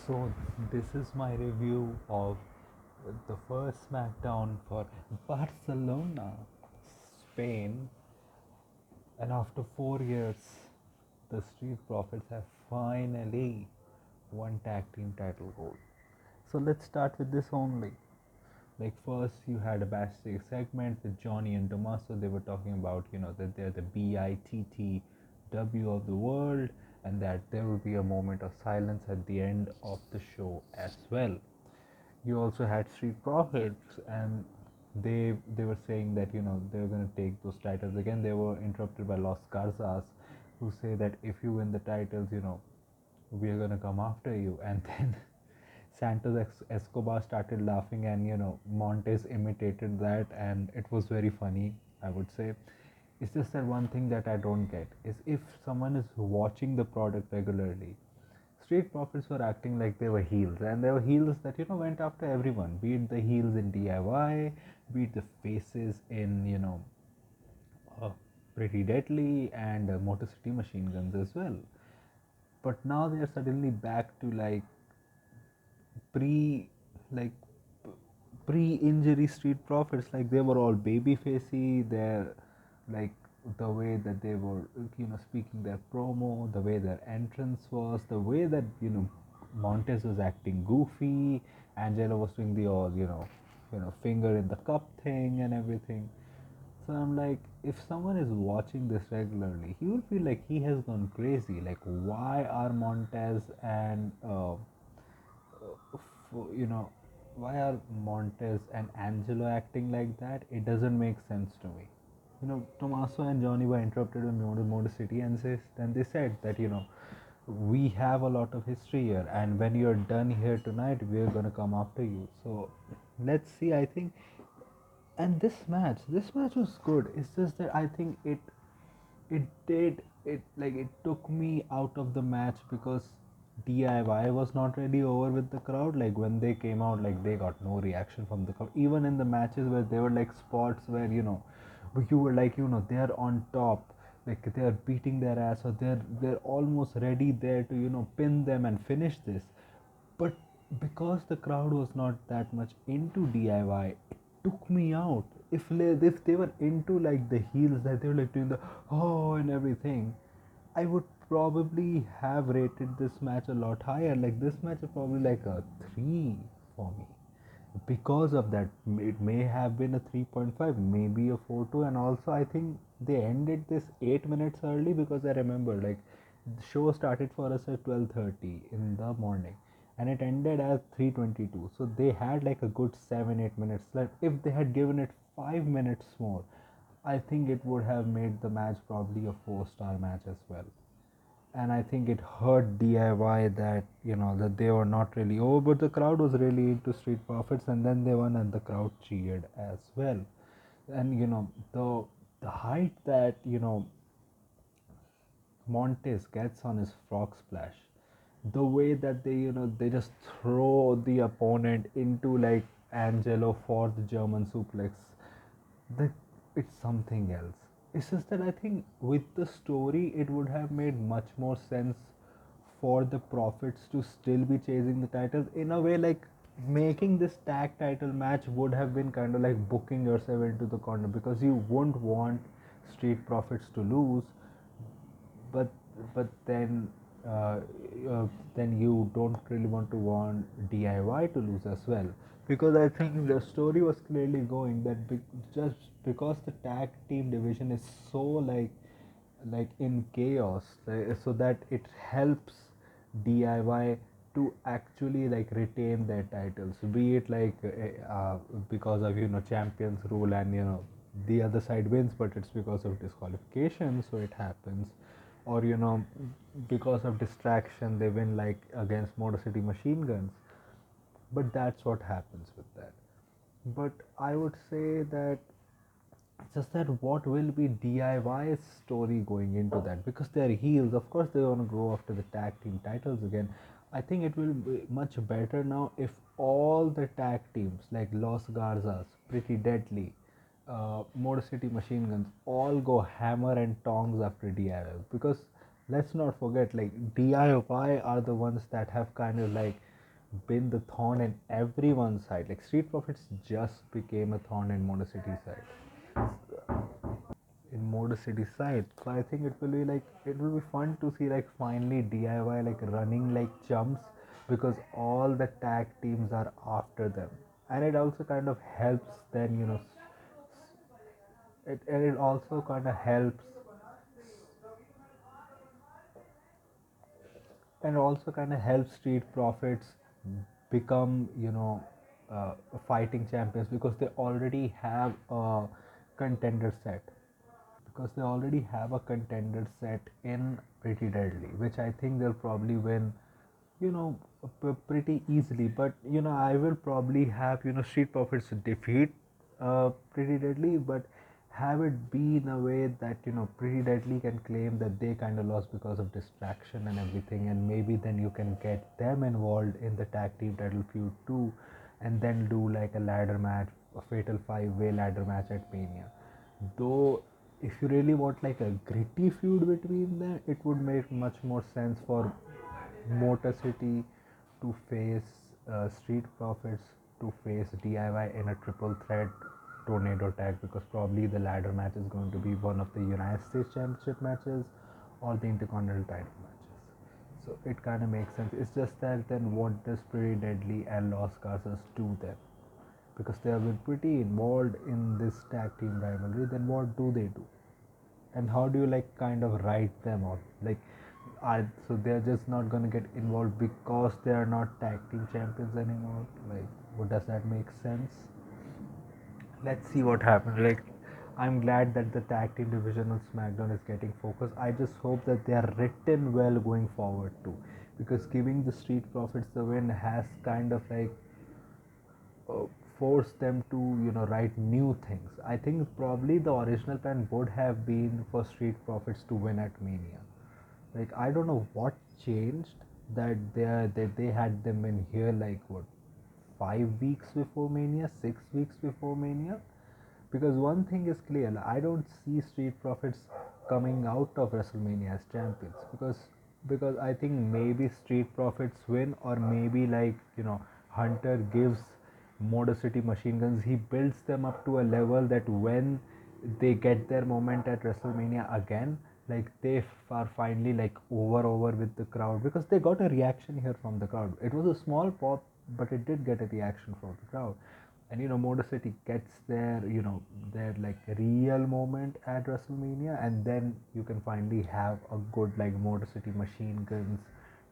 So, this is my review of the first Smackdown for Barcelona, Spain. And after 4 years, the Street Profits have finally won tag team title gold. So, let's start with this only. Like, first, you had a backstage segment with Johnny and Tommaso. They were talking about, that they're the BITTW of the world, and that there will be a moment of silence at the end of the show as well. You also had Street Profits, and they were saying that they were going to take those titles again. They were interrupted by Los Garzas, who say that if you win the titles, we are going to come after you. And then Santos Escobar started laughing, and Montes imitated that, and it was very funny, I would say. It's just that one thing that I don't get is if someone is watching the product regularly. Street Profits were acting like they were heels, and they were heels that went after everyone, be it the heels in DIY, be it the faces in uh, Pretty Deadly and Motor City Machine Guns as well. But now they are suddenly back to pre like pre-injury Street Profits. Like they were all baby facey. They're like the way that they were speaking their promo, the way their entrance was, the way that Montez was acting goofy, Angelo was doing the all finger in the cup thing and everything. So I'm like, if someone is watching this regularly, he will feel like he has gone crazy. Like, why are Montez and you know, why are Montez and Angelo acting like that? It doesn't make sense to me. Tommaso and Johnny were interrupted in Motor City, and then they said that we have a lot of history here, and when you're done here tonight, we're gonna come after you. So let's see. I think, and this match was good. It's just that I think it took me out of the match because DIY was not really over with the crowd. Like when they came out, like they got no reaction from the crowd. Even in the matches where they were like spots where you were like they're on top, like they're beating their ass, or they're almost ready there to pin them and finish this. But because the crowd was not that much into DIY, it took me out. If they were into like the heels, that they were like doing the oh and everything, I would probably have rated this match a lot higher. Like this match is probably like a 3 for me. Because of that, it may have been a 3.5, maybe a 4 2. And also I think they ended this 8 minutes early, because I remember like the show started for us at 12:30 in the morning, and it ended at 3:22. So they had like a good 7 8 minutes left. If they had given it 5 minutes more, I think it would have made the match probably a 4-star match as well. And I think it hurt DIY that that they were not really over, but the crowd was really into Street Profits, and then they won, and the crowd cheered as well. And the height that Montes gets on his frog splash, the way that they just throw the opponent into like Angelo for the German suplex, that it's something else. It's just that I think with the story, it would have made much more sense for the Profits to still be chasing the titles in a way. Like making this tag title match would have been kind of like booking yourself into the corner, because you wouldn't want Street Profits to lose, but but uh, then you don't really want DIY to lose as well, because I think the story was clearly going that just because the tag team division is so like in chaos, so that it helps DIY to actually like retain their titles, be it like because of champions rule, and the other side wins, but it's because of disqualification, so it happens, or because of distraction they win, like against Motor City Machine Guns. But that's what happens with that. But I would say that just that what will be DIY's story going into that, because they're heels, of course they want to go after the tag team titles again. I think it will be much better now if all the tag teams like Los Garzas, Pretty Deadly, Motor City Machine Guns all go hammer and tongs after DIY, because let's not forget, like DIY are the ones that have kind of like been the thorn in everyone's side. Like Street Profits just became a thorn in Motor City side. Motor City side. So I think it will be fun to see like finally DIY like running like jumps because all the tag teams are after them, and it also kind of helps then it also kind of helps and also kind of helps Street Profits become fighting champions because they already have a contender set because they already have a contender set in Pretty Deadly, which I think they'll probably win, pretty easily. But I will probably have Street Profits defeat Pretty Deadly, but have it be in a way that Pretty Deadly can claim that they kind of lost because of distraction and everything, and maybe then you can get them involved in the tag team title feud too, and then do like a ladder match, a fatal 5-way ladder match at Mania. Though, if you really want like a gritty feud between them, it would make much more sense for Motor City to face Street Profits to face DIY in a triple threat tornado tag because probably the ladder match is going to be one of the United States Championship matches or the Intercontinental title matches. So it kind of makes sense. It's just that then what does Pretty Deadly and Los Garces do then? Because they have been pretty involved in this tag team rivalry, then what do they do? And how do you like kind of write them out? Like, so they're just not gonna get involved because they are not tag team champions anymore? Like, what does that make sense? Let's see what happens. Like, I'm glad that the tag team division on SmackDown is getting focus. I just hope that they are written well going forward too, because giving the Street Profits the win has kind of like uh, force them to write new things. I think probably the original plan would have been for Street Profits to win at Mania. Like I don't know what changed that they had them in here like what 5 weeks before Mania, 6 weeks before Mania. Because one thing is clear, I don't see Street Profits coming out of WrestleMania as champions because I think maybe Street Profits win or maybe Hunter gives Motor City Machine Guns, he builds them up to a level that when they get their moment at WrestleMania again, like they are finally like over with the crowd because they got a reaction here from the crowd. It was a small pop, but it did get a reaction from the crowd. And Motor City gets their like real moment at WrestleMania, and then you can finally have a good like Motor City Machine Guns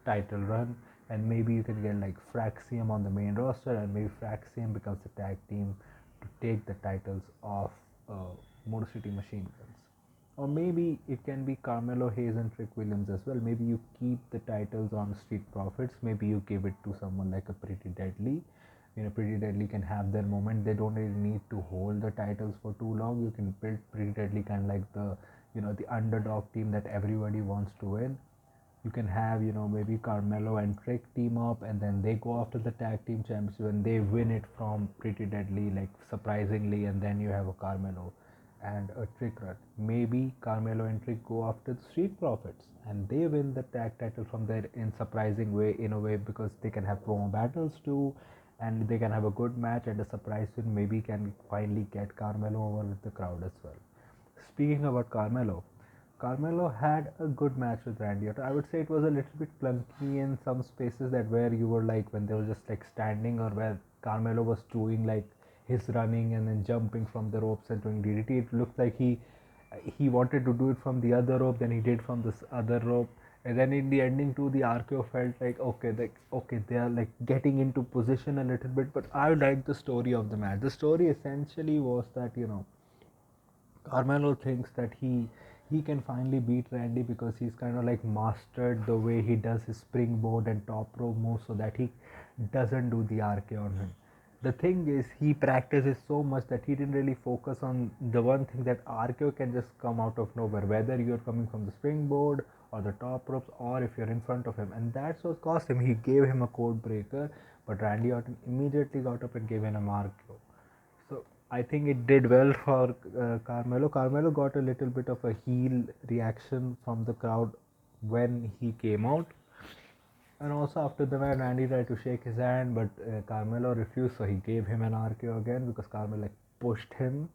title run, and maybe you can get like Fraxium on the main roster, and maybe Fraxium becomes the tag team to take the titles of Motor City Machine Guns. Or maybe it can be Carmelo Hayes and Trick Williams as well. Maybe you keep the titles on Street Profits. Maybe you give it to someone like a Pretty Deadly. Pretty Deadly can have their moment. They don't really need to hold the titles for too long. You can build Pretty Deadly kind of like the underdog team that everybody wants to win. You can have maybe Carmelo and Trick team up, and then they go after the tag team championship and they win it from Pretty Deadly like surprisingly, and then you have a Carmelo and a Trick run. Maybe Carmelo and Trick go after the Street Profits and they win the tag title from there in surprising way, in a way, because they can have promo battles too, and they can have a good match and a surprise win. Maybe can finally get Carmelo over with the crowd as well. Speaking about Carmelo, Carmelo had a good match with Randy Orton. I would say it was a little bit clunky in some spaces that where you were like when they were just like standing, or where Carmelo was doing like his running and then jumping from the ropes and doing DDT. It looked like he wanted to do it from the other rope, then he did from this other rope, and then in the ending too, the RKO felt like okay, they are like getting into position a little bit. But I liked the story of the match. The story essentially was that Carmelo thinks that he can finally beat Randy because he's kind of like mastered the way he does his springboard and top rope moves, so that he doesn't do the RK on him. The thing is, he practices so much that he didn't really focus on the one thing that RKO can just come out of nowhere, whether you're coming from the springboard or the top ropes or if you're in front of him. And that's what cost him. He gave him a code breaker, but Randy Orton immediately got up and gave him a RKO. So I think it did well for Carmelo. Carmelo got a little bit of a heel reaction from the crowd when he came out, And also after the match, Randy tried to shake his hand, but Carmelo refused, so he gave him an RKO again because Carmelo like pushed him,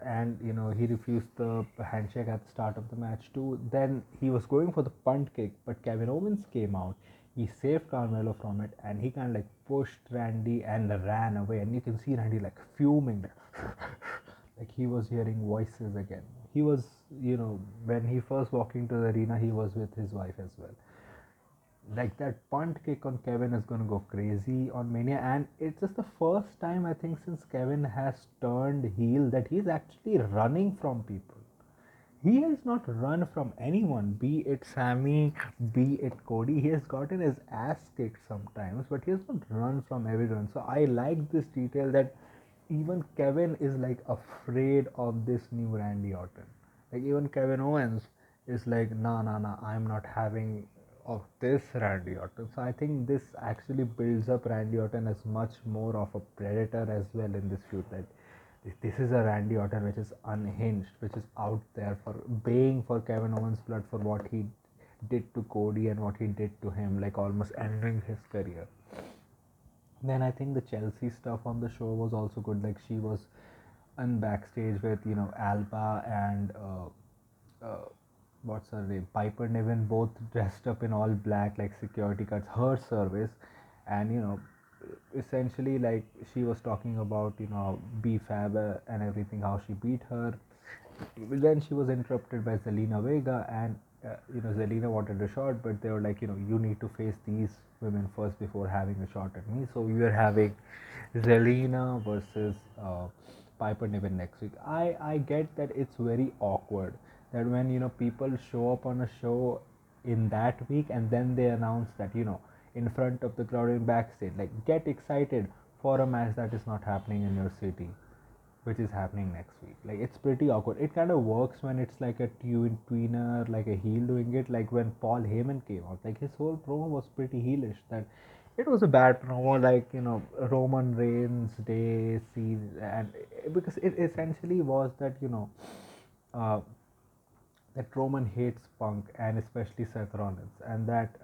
and he refused the handshake at the start of the match too. Then he was going for the punt kick, but Kevin Owens came out. He saved Carmelo from it, and he kind of like pushed Randy and ran away. And you can see Randy like fuming, like he was hearing voices again. He was, when he first walked into the arena, he was with his wife as well. Like that punt kick on Kevin is gonna go crazy on Mania, and it's just the first time I think since Kevin has turned heel that he's actually running from people. He has not run from anyone, be it Sammy, be it Cody. He has gotten his ass kicked sometimes, but he has not run from everyone. So I like this detail that even Kevin is like afraid of this new Randy Orton. Like even Kevin Owens is like, nah, nah, nah, I'm not having of this Randy Orton. So I think this actually builds up Randy Orton as much more of a predator as well in this feud. That this is a Randy Orton which is unhinged, which is out there for baying for Kevin Owens' blood for what he did to Cody and what he did to him, like almost ending his career. Then I think the Chelsea stuff on the show was also good. Like she was on backstage with Alba and what's her name, Piper Niven, both dressed up in all black like security guards. Her service, and essentially like she was talking about B Fab and everything, how she beat her. Then she was interrupted by Zelina Vega, and Zelina wanted a shot, but they were like, you need to face these women first before having a shot at me. So we were having Zelina versus Piper Niven next week. I get that it's very awkward that when people show up on a show in that week and then they announce that in front of the crowd in backstage, like get excited for a match that is not happening in your city, which is happening next week. Like it's pretty awkward. It kind of works when it's like a tweener, like a heel doing it. Like when Paul Heyman came out, like his whole promo was pretty heelish. That it was a bad promo, like Roman Reigns Day scene, and because it essentially was that uh, that Roman hates Punk and especially Seth Rollins, and that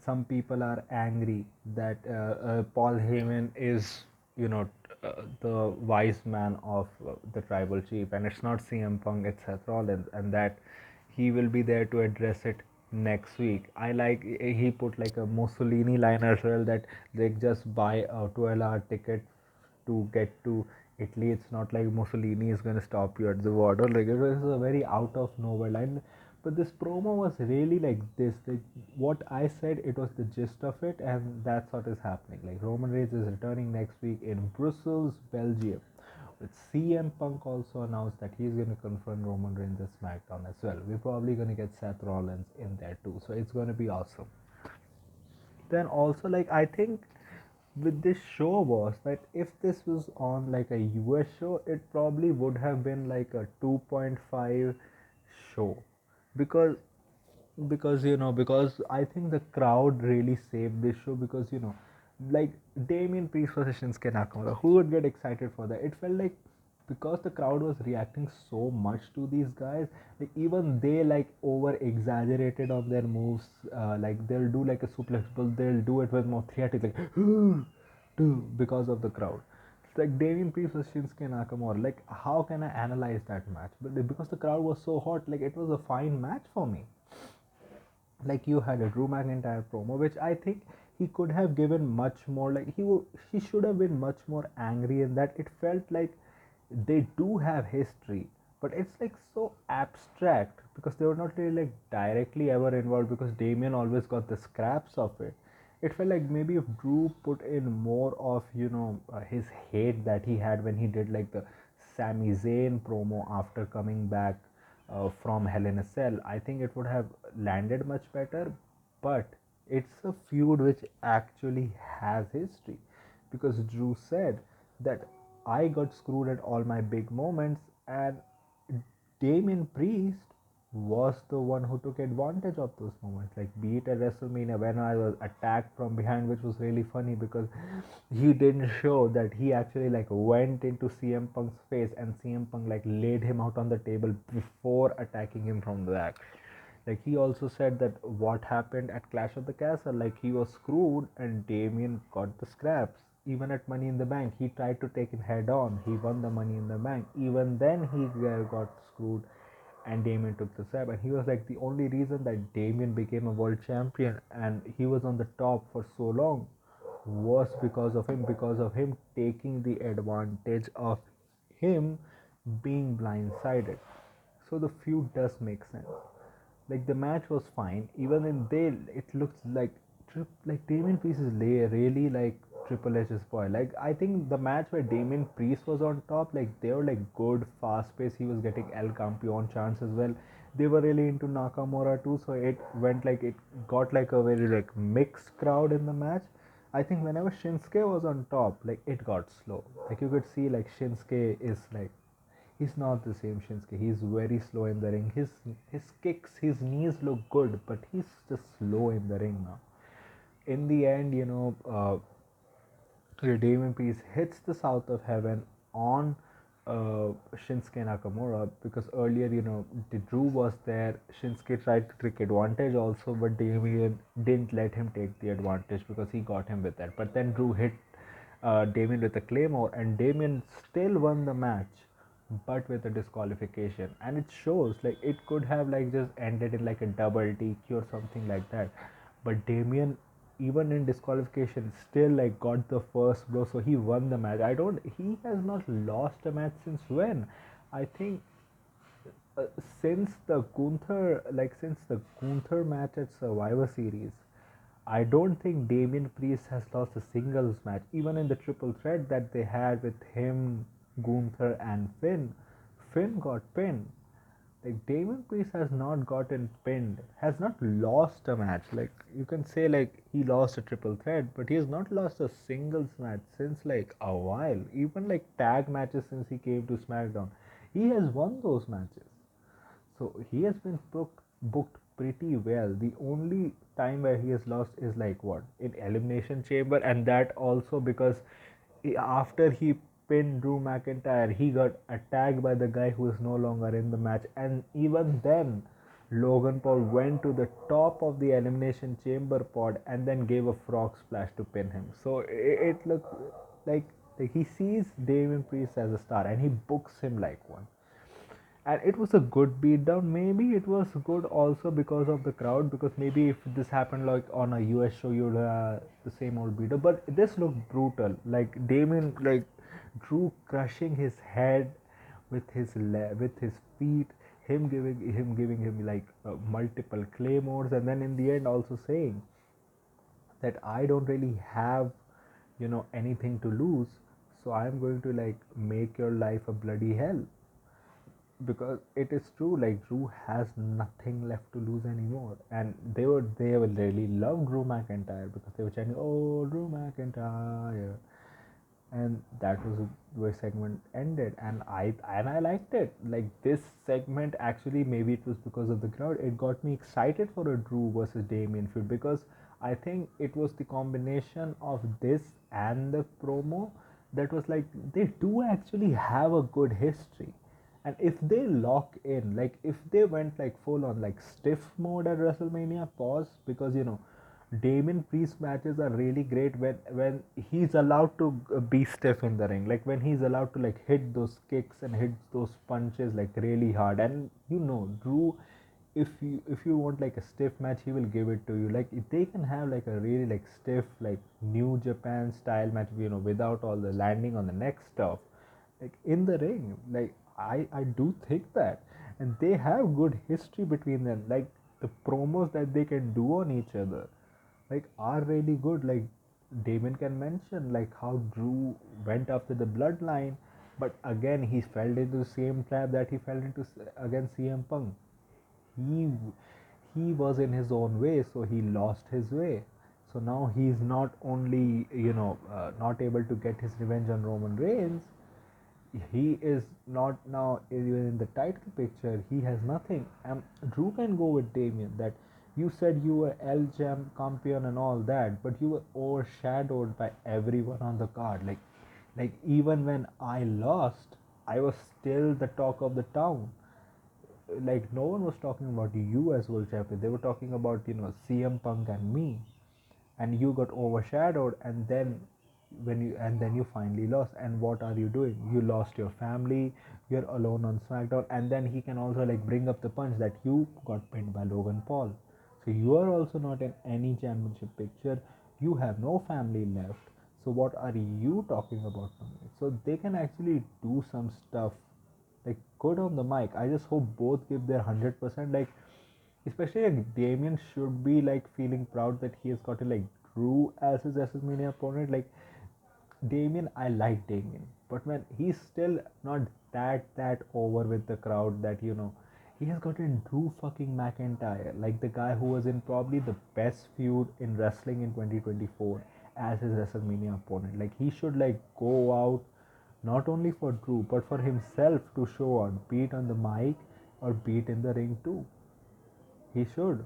some people are angry that Paul Heyman is, the wise man of the tribal chief, and it's not CM Punk, it's Seth Rollins, and that he will be there to address it next week. I like he put like a Mussolini line as well, that they just buy a 12-hour ticket to get to Italy. It's not like Mussolini is going to stop you at the border. Like it was a very out of nowhere line. But this promo was really like this. Like what I said, it was the gist of it, and that's what is happening. Like Roman Reigns is returning next week in Brussels, Belgium. With CM Punk also announced that he's going to confront Roman Reigns at SmackDown as well. We're probably going to get Seth Rollins in there too. So it's going to be awesome. Then also, like I think with this show was that if this was on like a US show, it probably would have been like a 2.5 show, because because I think the crowd really saved this show, because like Damien Priest versus Shinsuke Nakamura, who would get excited for that? It felt like because the crowd was reacting so much to these guys, like even they like over exaggerated on their moves. Like they'll do like a suplex, but they'll do it with more theatric, like because of the crowd. It's like Damien Priest versus Shinsuke Nakamura. Like how can I analyze that match? But because the crowd was so hot, like it was a fine match for me. Like you had a Drew McIntyre promo, which I think he could have given much more. Like he should have been much more angry in that. It felt like they do have history, but it's like so abstract because they were not really like directly ever involved, because Damien always got the scraps of it. It felt like maybe if Drew put in more of his hate that he had when he did like the Sami Zayn promo after coming back from Hell in a Cell, I think it would have landed much better. But it's a feud which actually has history, because Drew said that I got screwed at all my big moments, and Damien Priest was the one who took advantage of those moments. Like be it at WrestleMania when I was attacked from behind, which was really funny because he didn't show that he actually like went into CM Punk's face and CM Punk like laid him out on the table before attacking him from the back. Like he also said that what happened at Clash of the Castle, like he was screwed and Damien got the scraps. Even at Money in the Bank, he tried to take it head on. He won the Money in the Bank. Even then, he got screwed, and Damien took the scrap. And he was like the only reason that Damien became a world champion and he was on the top for so long was because of him taking the advantage of him being blindsided. So the feud does make sense. Like the match was fine. Even in they, it looks like like Damien Priest is really like Triple H's boy. Like I think the match where Damien Priest was on top, like they were like good, fast pace. He was getting El Campeon chance as well. They were really into Nakamura too, so it went like it got like a very like mixed crowd in the match. I think whenever Shinsuke was on top, like it got slow. Like you could see like Shinsuke is like he's not the same Shinsuke. He's very slow in the ring. His kicks, his knees look good, but he's just slow in the ring now. In the end, Damien Priest hits the South of Heaven on Shinsuke Nakamura because earlier, the Drew was there. Shinsuke tried to take advantage also, but Damien didn't let him take the advantage because he got him with that. But then Drew hit Damien with a Claymore, and Damien still won the match, but with a disqualification. And it shows like it could have like just ended in like a double DQ or something like that. But Damien, even in disqualification, still like got the first blow, so he won the match. He has not lost a match since when? I think uh, since the Gunther match at Survivor Series, I don't think Damien Priest has lost a singles match. Even in the triple threat that they had with him, Gunther, and Finn, Finn got pinned. Like Damien Priest has not gotten pinned, has not lost a match. Like you can say like he lost a triple threat, but he has not lost a singles match since like a while. Even like tag matches since he came to SmackDown, he has won those matches. So he has been booked pretty well. The only time where he has lost is like what in Elimination Chamber, and that also because after he pinned Drew McIntyre, he got attacked by the guy who is no longer in the match, and even then, Logan Paul went to the top of the Elimination Chamber pod and then gave a frog splash to pin him. So it looks like he sees Damien Priest as a star and he books him like one, and it was a good beatdown. Maybe it was good also because of the crowd, because maybe if this happened like on a US show you'd the same old beatdown, but this looked brutal. Like Damien, like Drew crushing his head with with his feet, him giving him like multiple claymores, and then in the end also saying that I don't really have anything to lose, so I'm going to like make your life a bloody hell. Because it is true, like Drew has nothing left to lose anymore, and they would really love Drew McIntyre because they were chanting, "Oh, Drew McIntyre," and that was where segment ended. And I liked it. Like this segment, actually, maybe it was because of the crowd. It got me excited for a Drew versus Damien feud because I think it was the combination of this and the promo that was like they do actually have a good history. And if they lock in, like if they went like full on like stiff mode at WrestleMania, pause, because Damien Priest matches are really great when he's allowed to be stiff in the ring, like when he's allowed to like hit those kicks and hit those punches like really hard. And Drew, if you want like a stiff match, he will give it to you. Like if they can have like a really like stiff like New Japan style match, without all the landing on the neck stuff, like in the ring. Like I do think that, and they have good history between them. Like the promos that they can do on each other, like are really good. Like Damon can mention like how Drew went after the bloodline, but again he fell into the same trap that he fell into against CM Punk. He he was in his own way, so he lost his way. So now he's not only not able to get his revenge on Roman Reigns, he is not now even in the title picture. He has nothing. Drew can go with Damien that you said you were El Jam champion and all that, but you were overshadowed by everyone on the card. Like even when I lost, I was still the talk of the town. like no one was talking about you as world champion. They were talking about CM Punk and me, and you got overshadowed, and then you finally lost. And what are you doing? You lost your family. You're alone on Smackdown, and then he can also like bring up the punch that you got pinned by Logan Paul. So you are also not in any championship picture. You have no family left. So what are you talking about from me? So they can actually do some stuff like good on the mic. I just hope both give their 100%. Like especially like Damien should be like feeling proud that he has gotten like Drew as his WrestleMania opponent. Like Damien, I like Damien, but man, he's still not that over with the crowd that he has gotten Drew fucking McIntyre, like the guy who was in probably the best feud in wrestling in 2024 as his WrestleMania opponent. Like he should like go out not only for Drew but for himself to show out, be it on the mic or be it in the ring too. He should.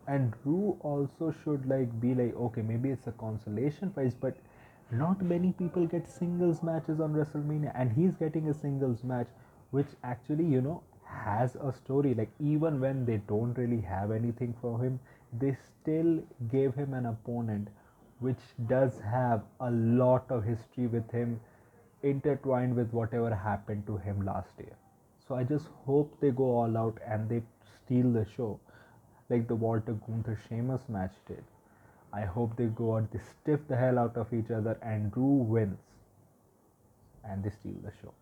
And Drew also should like be like, okay, maybe it's a consolation prize, but not many people get singles matches on WrestleMania, and he's getting a singles match which actually has a story. Like even when they don't really have anything for him, they still gave him an opponent which does have a lot of history with him, intertwined with whatever happened to him last year. So I just hope they go all out and they steal the show like the Walter Gunther Sheamus match did. I hope they go out, they stiff the hell out of each other, and Drew wins and they steal the show.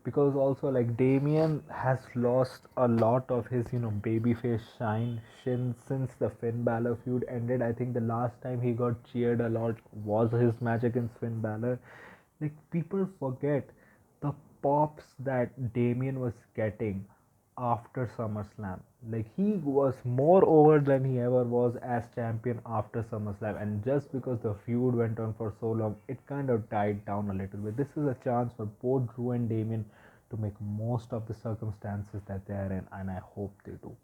Because also like Damien has lost a lot of his babyface shine since the Finn Balor feud ended. I think the last time he got cheered a lot was his match against Finn Balor. Like people forget the pops that Damien was getting after SummerSlam. Like he was more over than he ever was as champion after SummerSlam, and just because the feud went on for so long, it kind of died down a little bit. This is a chance for both Drew and Damien to make most of the circumstances that they are in, and I hope they do.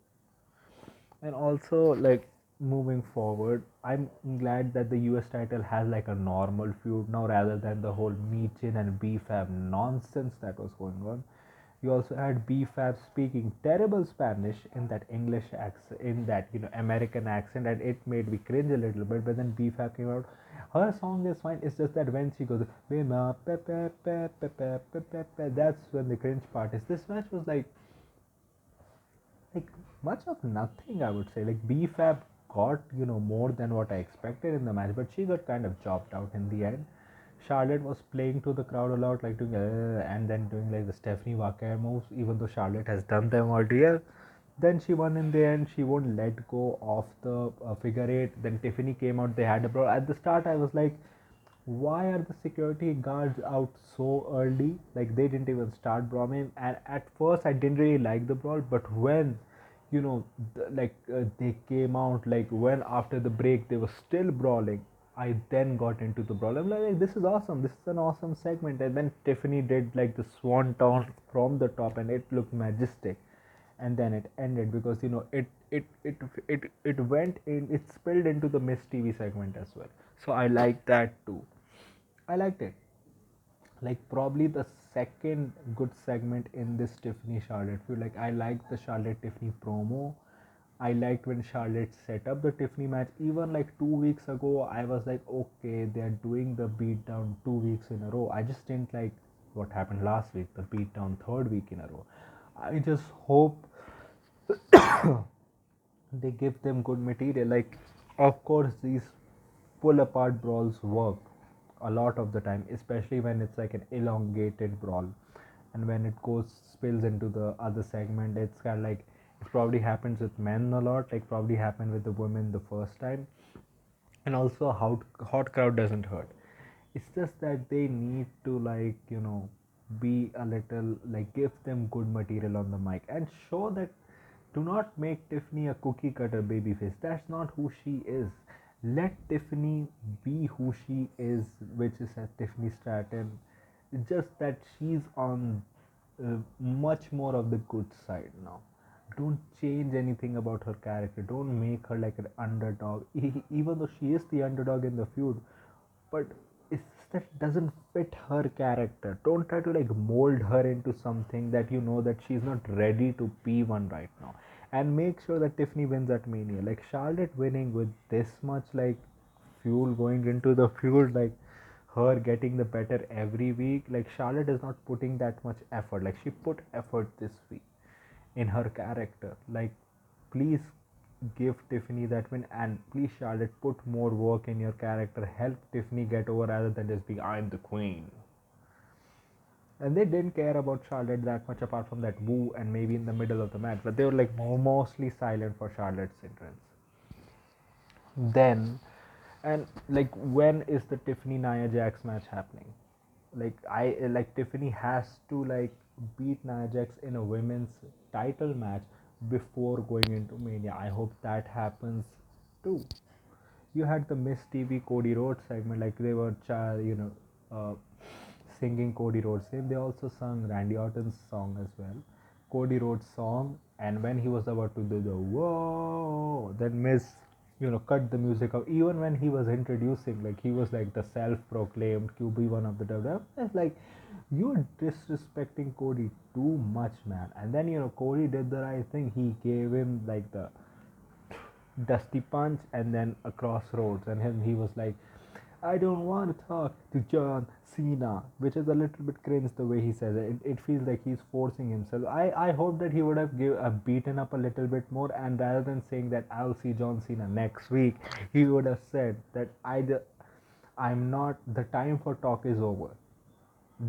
And also, like moving forward, I'm glad that the US title has like a normal feud now rather than the whole Michin and BFAB nonsense that was going on. You also had BFAB speaking terrible Spanish in that English accent, in that American accent, and it made me cringe a little bit. But then BFAB came out. Her song is fine. It's just that when she goes, that's when the cringe part is. This match was like much of nothing, I would say. Like BFAB got more than what I expected in the match, but she got kind of chopped out in the end. Charlotte was playing to the crowd a lot, like doing and then doing like the Stephanie Walker moves, even though Charlotte has done them earlier. Then she won in the end. She won't let go of the figure eight. Then Tiffany came out. They had a brawl. At the start, I was like, why are the security guards out so early? Like they didn't even start brawling. And at first, I didn't really like the brawl, but when they came out, like when after the break they were still brawling, I then got into the brawl. I'm like, this is awesome. This is an awesome segment. And then Tiffany did like the swan from the top, and it looked majestic. And then it ended because it went in, it spilled into the Miss TV segment as well. So I like that too. I liked it. Like probably the second good segment in this Tiffany Charlotte feud. Like I liked the Charlotte Tiffany promo. I liked when Charlotte set up the Tiffany match. Even like 2 weeks ago, I was like, okay, they're doing the beatdown 2 weeks in a row. I just didn't like what happened last week, the beatdown third week in a row. I just hope they give them good material. Like, of course, these pull apart brawls work a lot of the time, especially when it's like an elongated brawl, and when it goes spills into the other segment, it's kind of like it probably happens with men a lot, like probably happened with the women the first time. And also, hot crowd doesn't hurt. It's just that they need to be a little like give them good material on the mic and show that do not make Tiffany a cookie cutter babyface. That's not who she is. Let Tiffany be who she is, which is a Tiffany Stratton. It's just that she's on much more of the good side now. Don't change anything about her character. Don't make her like an underdog. Even though she is the underdog in the feud, but it's that doesn't fit her character. Don't try to like mold her into something that you know that she's not ready to be one right now. And make sure that Tiffany wins at Mania. Like Charlotte winning with this much like fuel going into the feud, like her getting the better every week. Like Charlotte is not putting that much effort. Like she put effort this week in her character. Like, please give Tiffany that win, and please, Charlotte, put more work in your character. Help Tiffany get over rather than just being, I'm the queen. And they didn't care about Charlotte that much apart from that woo and maybe in the middle of the match, but they were like mostly silent for Charlotte's entrance. Then, and like, when is the Tiffany Nia Jax match happening? Like Tiffany has to like beat Nia Jax in a women's title match before going into Mania. I hope that happens too. You had the Miss TV Cody Rhodes segment, like they were singing Cody Rhodes' name. They also sung Randy Orton's song as well, Cody Rhodes' song. And when he was about to do the whoa, then Miss cut the music out. Even when he was introducing, like he was like the self-proclaimed QB1 of the WWE. It's like you're disrespecting Cody too much, man. And then Cody did the right thing. He gave him like the Dusty Punch and then a crossroads, and him he was like, I don't want to talk to John Cena, which is a little bit cringe the way he says it. It feels like he's forcing himself. I hope that he would have beaten up a little bit more, and rather than saying that I'll see John Cena next week, he would have said that I'm not, the time for talk is over.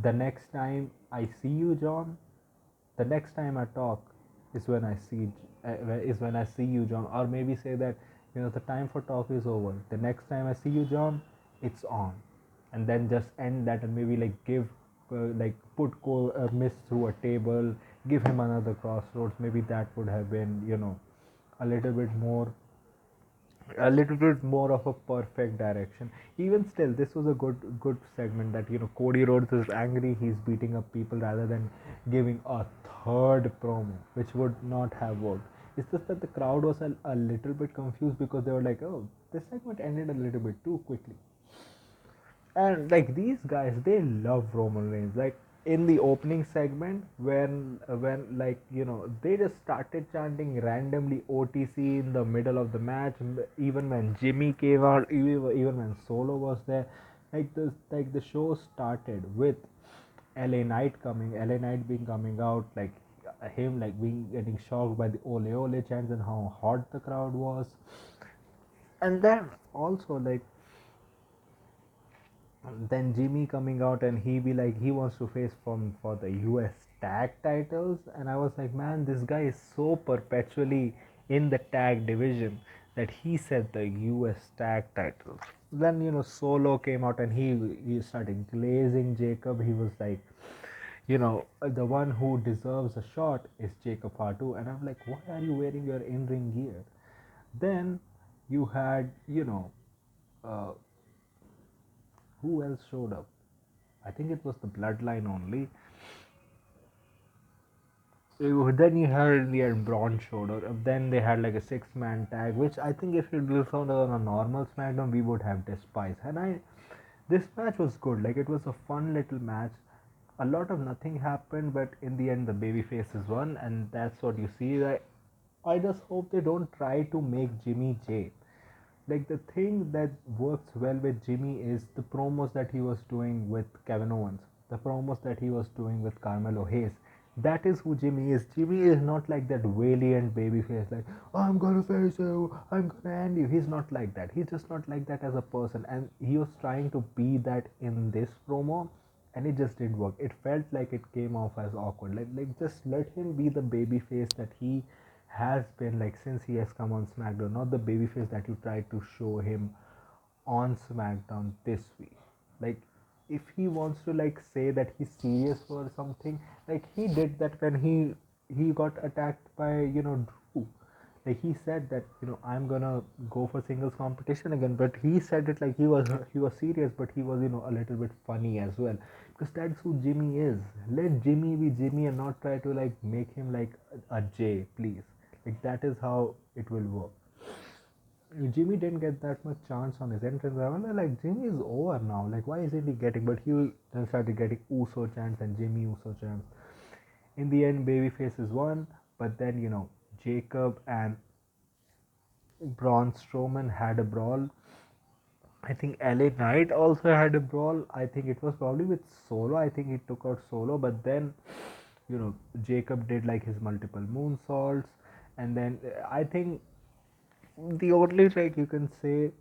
The next time I see you, John, the next time I talk is when I see you, John. Or maybe say that the time for talk is over. The next time I see you, John, it's on, and then just end that and maybe like give like put Miss through a table, give him another crossroads. Maybe that would have been a little bit more of a perfect direction. Even still, this was a good segment that Cody Rhodes is angry, he's beating up people rather than giving a third promo, which would not have worked. It's just that the crowd was a little bit confused because they were like, oh, this segment ended a little bit too quickly. And like these guys, they love Roman Reigns. Like in the opening segment, when like they just started chanting randomly OTC in the middle of the match. Even when Jimmy came out, even when Solo was there, like the show started with LA Knight being coming out, like him like being getting shocked by the ole ole chants and how hot the crowd was. And then also like then Jimmy coming out and he be like he wants to face from for the US tag titles, and I was like, man, this guy is so perpetually in the tag division that he said the US tag titles. Then Solo came out and he started glazing Jacob. He was like, the one who deserves a shot is Jacob Fatu, and I'm like, why are you wearing your in-ring gear? Then you had uh, who else showed up? I think it was the Bloodline only. Then you had in the end Braun showed up. Then they had like a six-man tag, which I think if it was on a normal SmackDown, we would have despised. This match was good. Like it was a fun little match. A lot of nothing happened, but in the end, the baby faces won, and that's what you see. I just hope they don't try to make Jimmy J. Like the thing that works well with Jimmy is the promos that he was doing with Kevin Owens, the promos that he was doing with Carmelo Hayes. That is who Jimmy is. Jimmy is not like that valiant babyface, like I'm gonna face you, I'm gonna end you. He's not like that. He's just not like that as a person, and he was trying to be that in this promo, and it just didn't work. It felt like it came off as awkward. Like just let him be the babyface that he has been like since he has come on SmackDown, not the babyface that you tried to show him on SmackDown this week. Like if he wants to like say that he's serious for something, like he did that when he got attacked by Drew. Like he said that I'm gonna go for singles competition again, but he said it like he was serious, but he was a little bit funny as well, because that's who Jimmy is. Let Jimmy be Jimmy and not try to like make him like a J, please. Like that is how it will work. Jimmy didn't get that much chance on his entrance. I wonder, like, Jimmy is over now. Like, why isn't he getting? But he then started getting Uso chants and Jimmy Uso chants. In the end, Babyface is won. But then, Jacob and Braun Strowman had a brawl. I think LA Knight also had a brawl. I think it was probably with Solo. I think he took out Solo. But then, Jacob did like his multiple moonsaults. And then I think the only, like, you can say,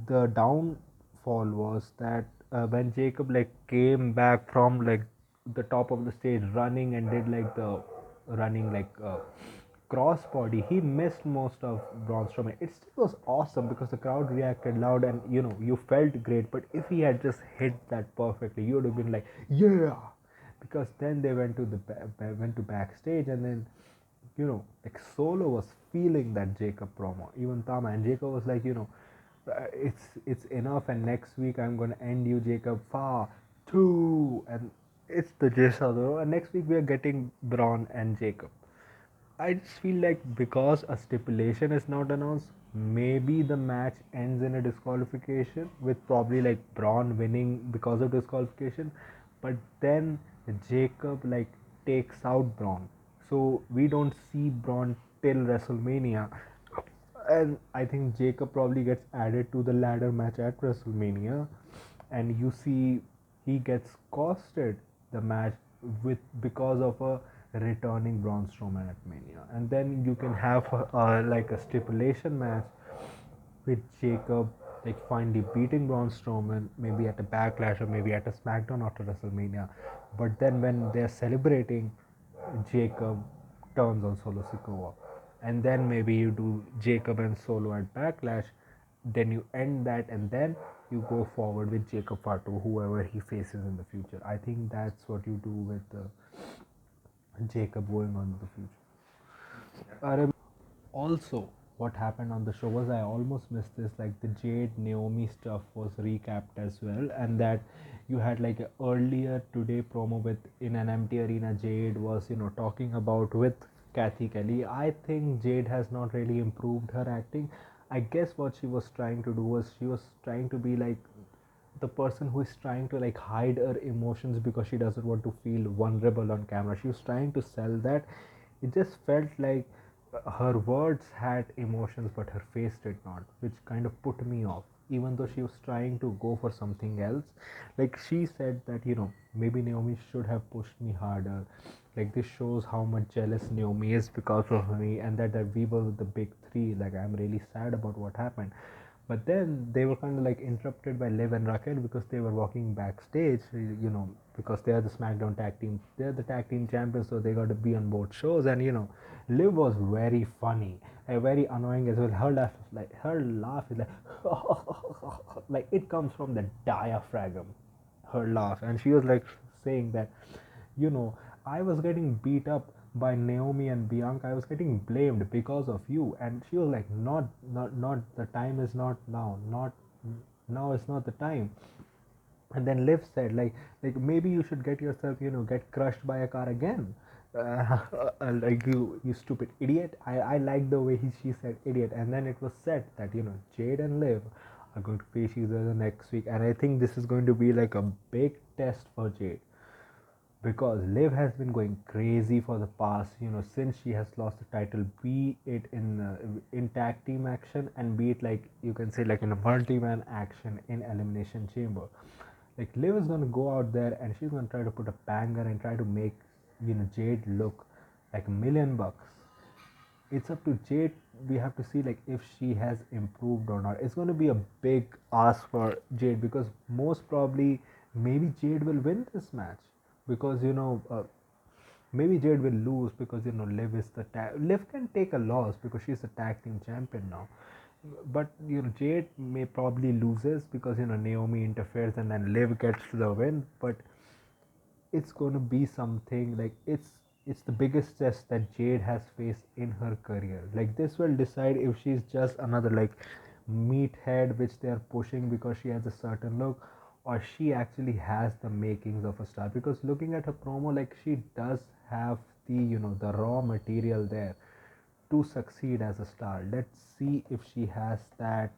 the downfall was that when Jacob like came back from like the top of the stage running and did like the running like cross body, he missed most of Braun Strowman. It still was awesome because the crowd reacted loud and you felt great. But if he had just hit that perfectly, you would have been like, yeah, because then they went to went to backstage and then like Solo was feeling that Jacob promo, even Tama, and Jacob was like, it's enough, and next week I'm gonna end you, Jacob. Far two, and it's the gist of the and next week we are getting Braun and Jacob. I just feel like because a stipulation is not announced, maybe the match ends in a disqualification with probably like Braun winning because of disqualification, but then Jacob like takes out Braun, so we don't see Braun till WrestleMania, and I think Jacob probably gets added to the ladder match at WrestleMania, and you see he gets costed the match with because of a returning Braun Strowman at Mania, and then you can have like a stipulation match with Jacob like finally beating Braun Strowman, maybe at a Backlash or maybe at a Smackdown after WrestleMania. But then when they're celebrating, Jacob turns on Solo Sikoa, and then maybe you do Jacob and Solo at Backlash. Then you end that, and then you go forward with Jacob Fatu, whoever he faces in the future. I think that's what you do with Jacob going on in the future. Also, what happened on the show was I almost missed this. Like the Jade Naomi stuff was recapped as well, and that you had like a earlier today promo with in an empty arena. Jade was talking about with Kathy Kelly. I think Jade has not really improved her acting. I guess what she was trying to do was she was trying to be like the person who is trying to like hide her emotions because she doesn't want to feel vulnerable on camera. She was trying to sell that. It just felt like her words had emotions but her face did not, which kind of put me off, even though she was trying to go for something else. Like she said that maybe Naomi should have pushed me harder. Like this shows how much jealous Naomi is because of me, and that we were the big three. Like I'm really sad about what happened. But then they were kind of like interrupted by Liv and Raquel because they were walking backstage, because they are the SmackDown tag team. They're the tag team champions, so they got to be on both shows. And Liv was very funny, very annoying as well. Her laugh is like like it comes from the diaphragm. Her laugh, and she was like saying that, you know, I was getting beat up by Naomi and Bianca. I was getting blamed because of you. And she was like, not, the time is not now. Not now is not the time. And then Liv said, like maybe you should get yourself, get crushed by a car again. Like you stupid idiot. I like the way she said idiot. And then it was said that Jade and Liv are going to face each other next week, and I think this is going to be like a big test for Jade because Liv has been going crazy for the past, since she has lost the title, be it in tag team action and be it like you can say like in a multi-man action in Elimination Chamber. Like Liv is gonna go out there and she's gonna try to put a banger and try to make Jade look like $1,000,000. It's up to Jade. We have to see like if she has improved or not. It's going to be a big ask for Jade because most probably maybe Jade will win this match because maybe Jade will lose because Liv is the Liv can take a loss because she's the tag team champion now. But Jade may probably loses because Naomi interferes and then Liv gets the win. But it's going to be something like it's the biggest test that Jade has faced in her career. Like this will decide if she's just another like meathead which they are pushing because she has a certain look, or she actually has the makings of a star. Because looking at her promo, like she does have the the raw material there. to succeed as a star. Let's see if she has that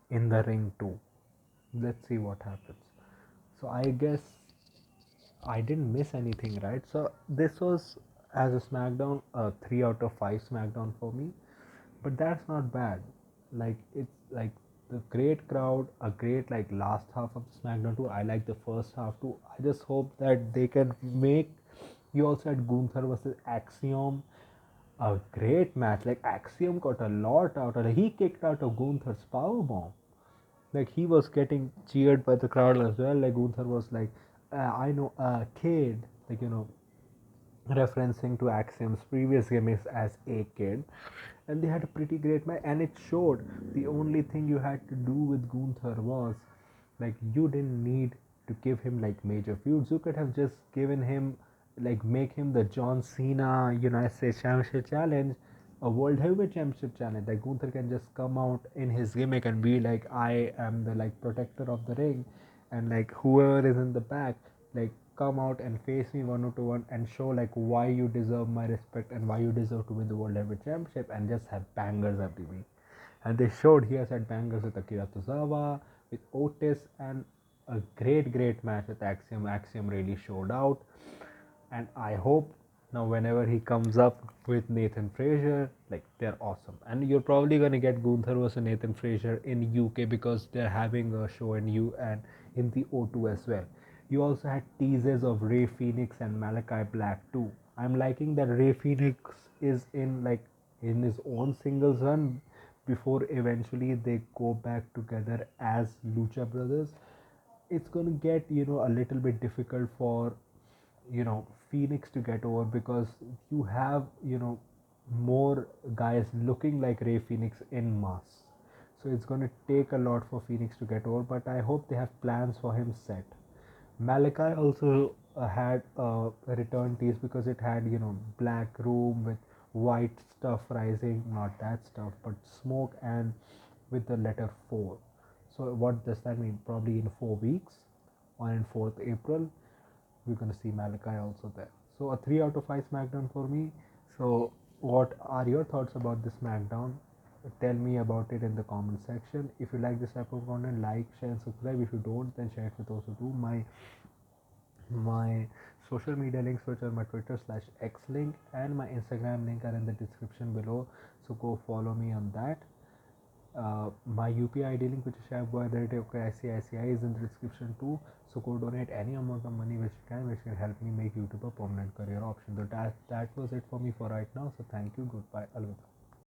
in the ring too. Let's see what happens. So I guess I didn't miss anything, right? So this was, as a SmackDown, a 3 out of 5 SmackDown for me, but that's not bad. Like, it's like the great crowd, a great like last half of the SmackDown too. I like the first half too. I just hope that they can make. You also had Gunther versus Axiom, a great match. Like, Axiom got a lot out of it. He kicked out of Gunther's powerbomb. Like, he was getting cheered by the crowd as well. Like, Gunther was like, I know a kid, like, referencing to Axiom's previous gimmicks as a kid. And they had a pretty great match, and it showed. The only thing you had to do with Gunther was, like, you didn't need to give him like major feuds. You could have just given him, like, make him the John Cena United States Championship challenge, a World Heavyweight Championship challenge. Like, Gunther can just come out in his gimmick and be like, I am the like protector of the ring, and like whoever is in the back, like, come out and face me 1 to 1 and show like why you deserve my respect and why you deserve to win the World Heavyweight Championship, and just have bangers every week. And they showed he has had bangers with Akira Tozawa, with Otis, and a great match with Axiom. Axiom really showed out, and I hope now whenever he comes up with Nathan Frazier, like, they're awesome. And you're probably gonna get Gunther versus Nathan Frazier in UK because they're having a show in U and in the O2 as well. You also had teasers of Ray Phoenix and Malachi Black too. I'm liking that Ray Phoenix is in like in his own singles run before eventually they go back together as Lucha Brothers. It's gonna get a little bit difficult for Phoenix to get over, because you have more guys looking like Ray Phoenix in mass. So it's going to take a lot for Phoenix to get over, but I hope they have plans for him set. Malachi also had a return tease because it had black room with white stuff rising, not that stuff, but smoke, and with the letter 4. So what does that mean? Probably in 4 weeks, on in 4th April, we're gonna see Malachi also there. So a 3 out of 5 SmackDown for me. So what are your thoughts about the SmackDown? Tell me about it in the comment section. If you like this type of content, like, share, and subscribe. If you don't, then share it with those who do. My social media links, which are my Twitter/X link and my Instagram link, are in the description below. So go follow me on that. My UPI ID link, which is ShareBoy@ICICI, is in the description too. So go donate any amount of money which you can, which can help me make YouTube a permanent career option. So that was it for me for right now. So thank you. Goodbye. Alvida.